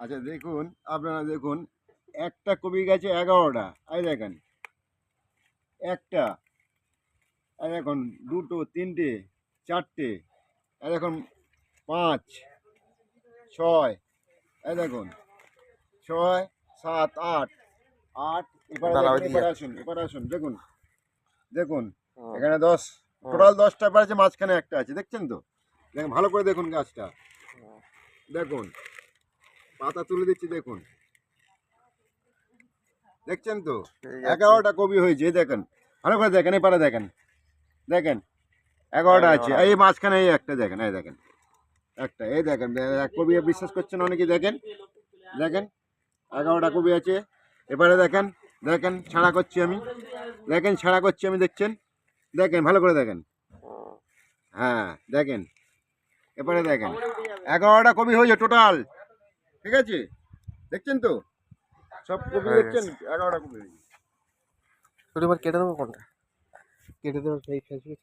আচ্ছা দেখুন, আপনারা দেখুন, একটা কপি গাছে 11টা, এই দেখেন একটা, এই দেখুন দুটো, তিনটে, চারটে, এই দেখুন 5, 6, এই দেখুন 6, 7, 8, 8, এবারে দাঁড়া দেখুন, ওইদিকে এবারে যাচ্ছে। আসুন, এবারে আসুন, দেখুন দেখুন হুম, এখানে 10, হুম, টোটাল 10টা আছে, মাঝখানে একটা আছে, দেখছেন তো? দেখুন ভালো করে দেখুন গাছটা, হুম, দেখুন পাতা তুলে দিচ্ছি, দেখুন দেখছেন তো? ঠিক আছে। 11টা কপি হয়েছে, এই দেখেন ভালো করে দেখেন, এপারে দেখেন, দেখেন 11টা আছে, 11টা এই মাঝখানে এই একটা দেখেন, এই দেখেন একটা, এই দেখেন এক কবি বিশ্বাস করছেন অনেকে, দেখেন দেখেন 11টা কবি আছে। এবারে দেখেন, দেখেন ছাড়া করছি আমি, দেখেন ছাড়া করছি আমি, দেখছেন? দেখেন ভালো করে দেখেন, হুম, হ্যাঁ দেখেন, এবারে দেখেন 11টা কবি হয়েছে টোটাল, ঠিক আছে? দেখছেন তো? সব কবি হয়ে দেখছেন, গেছে। 11টা কবি হয়েছে। তোর এবার কেটে দেবো কোনটা? কেটে দেবো, এই ফেসবুক